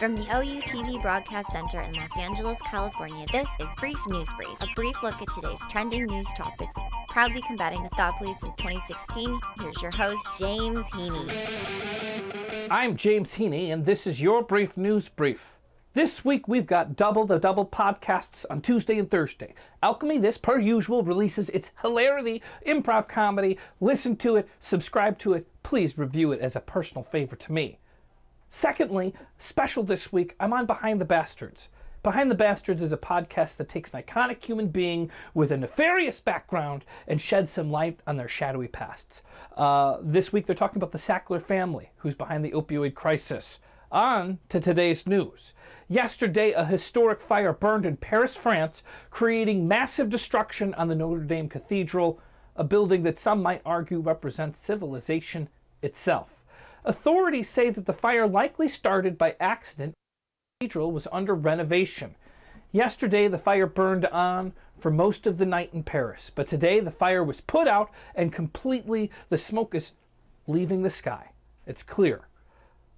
From the OUTV Broadcast Center in Los Angeles, California, this is Brief News Brief, a brief look at today's trending news topics, proudly combating the thought police since 2016. Here's your host, James Heaney. I'm James Heaney, and this is your Brief News Brief. This week we've got Double the Double podcasts on Tuesday and Thursday. Alchemy, this per usual, releases its hilarity, improv comedy. Listen to it, subscribe to it, please review it as a personal favor to me. Secondly, special this week, I'm on Behind the Bastards. Behind the Bastards is a podcast that takes an iconic human being with a nefarious background and sheds some light on their shadowy pasts. This week they're talking about the Sackler family, who's behind the opioid crisis. On to today's news. Yesterday, a historic fire burned in Paris, France, creating massive destruction on the Notre Dame Cathedral, a building that some might argue represents civilization itself. Authorities say that the fire likely started by accident. The cathedral was under renovation. Yesterday, the fire burned on for most of the night in Paris, but today the fire was put out and completely the smoke is leaving the sky. It's clear.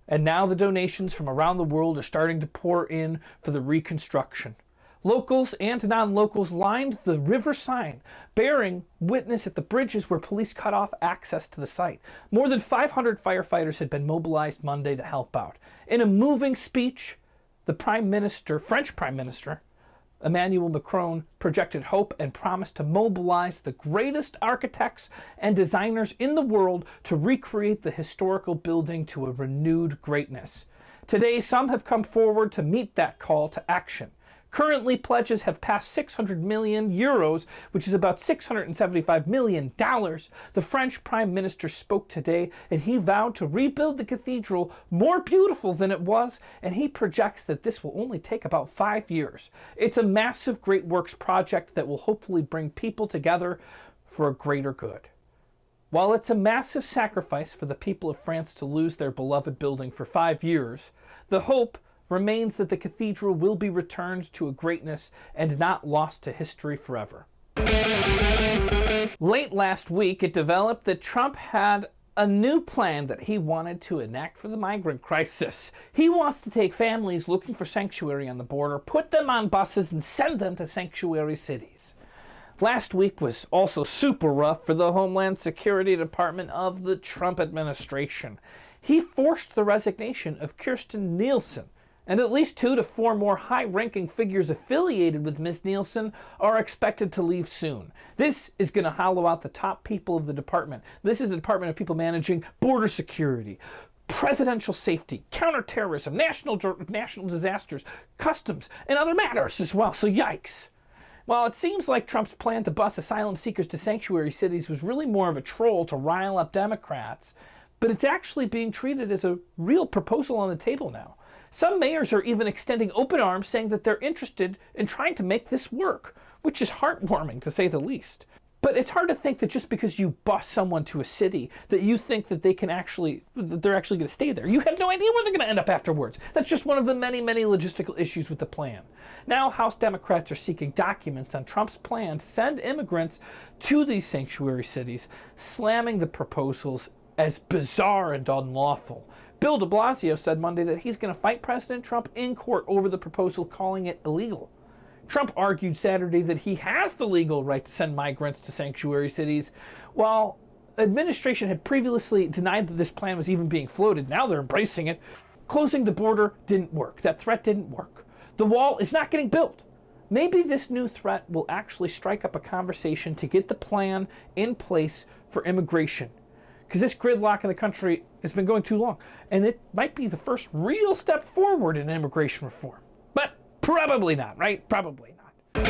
And now the donations from around the world are starting to pour in for the reconstruction. Locals and non-locals lined the river Seine, bearing witness at the bridges where police cut off access to the site. More than 500 firefighters had been mobilized Monday to help out. In a moving speech, the French Prime Minister, Emmanuel Macron, projected hope and promised to mobilize the greatest architects and designers in the world to recreate the historical building to a renewed greatness. Today, some have come forward to meet that call to action. Currently, pledges have passed 600 million euros, which is about $675 million. The French Prime Minister spoke today, and he vowed to rebuild the cathedral more beautiful than it was, and he projects that this will only take about 5 years. It's a massive Great Works project that will hopefully bring people together for a greater good. While it's a massive sacrifice for the people of France to lose their beloved building for 5 years, the hope remains that the cathedral will be returned to a greatness and not lost to history forever. Late last week, it developed that Trump had a new plan that he wanted to enact for the migrant crisis. He wants to take families looking for sanctuary on the border, put them on buses, and send them to sanctuary cities. Last week was also super rough for the Homeland Security Department of the Trump administration. He forced the resignation of Kirstjen Nielsen, and at least 2 to 4 more high-ranking figures affiliated with Ms. Nielsen are expected to leave soon. This is going to hollow out the top people of the department. This is the Department of People managing border security, presidential safety, counterterrorism, national disasters, customs, and other matters as well. So yikes. While it seems like Trump's plan to bus asylum seekers to sanctuary cities was really more of a troll to rile up Democrats, but it's actually being treated as a real proposal on the table now. Some mayors are even extending open arms, saying that they're interested in trying to make this work, which is heartwarming to say the least. But it's hard to think that just because you bus someone to a city that you think that they're actually going to stay there. You have no idea where they're going to end up afterwards. That's just one of the many, many logistical issues with the plan. Now, House Democrats are seeking documents on Trump's plan to send immigrants to these sanctuary cities, slamming the proposals as bizarre and unlawful. Bill de Blasio said Monday that he's going to fight President Trump in court over the proposal, calling it illegal. Trump argued Saturday that he has the legal right to send migrants to sanctuary cities. While administration had previously denied that this plan was even being floated, now they're embracing it. Closing the border didn't work. That threat didn't work. The wall is not getting built. Maybe this new threat will actually strike up a conversation to get the plan in place for immigration. Because this gridlock in the country has been going too long. And it might be the first real step forward in immigration reform. But probably not, right? Probably not.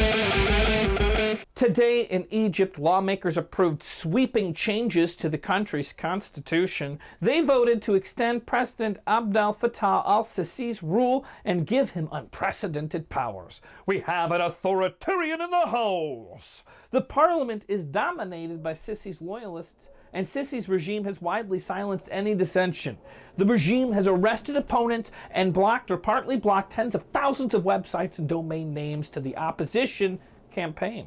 Today in Egypt, lawmakers approved sweeping changes to the country's constitution. They voted to extend President Abdel Fattah al-Sisi's rule and give him unprecedented powers. We have an authoritarian in the house. The parliament is dominated by Sisi's loyalists, and Sisi's regime has widely silenced any dissension. The regime has arrested opponents and blocked or partly blocked tens of thousands of websites and domain names to the opposition campaign.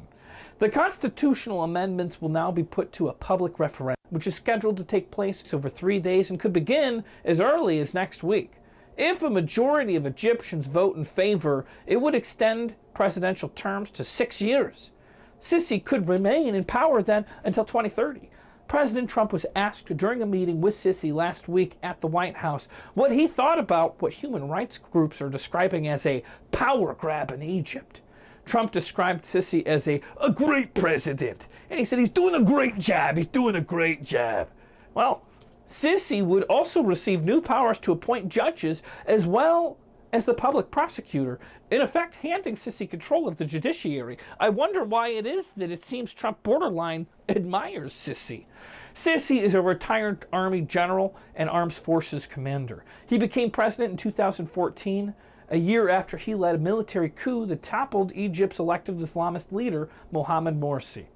The constitutional amendments will now be put to a public referendum, which is scheduled to take place over 3 days and could begin as early as next week. If a majority of Egyptians vote in favor, it would extend presidential terms to 6 years. Sisi could remain in power then until 2030. President Trump was asked during a meeting with Sisi last week at the White House what he thought about what human rights groups are describing as a power grab in Egypt. Trump described Sisi as a great president, and he said he's doing a great job, Well, Sisi would also receive new powers to appoint judges as well as the public prosecutor, in effect handing Sisi control of the judiciary. I wonder why it is that it seems Trump borderline admires Sisi. Sisi is a retired Army general and Armed Forces commander. He became president in 2014, a year after he led a military coup that toppled Egypt's elected Islamist leader, Mohamed Morsi.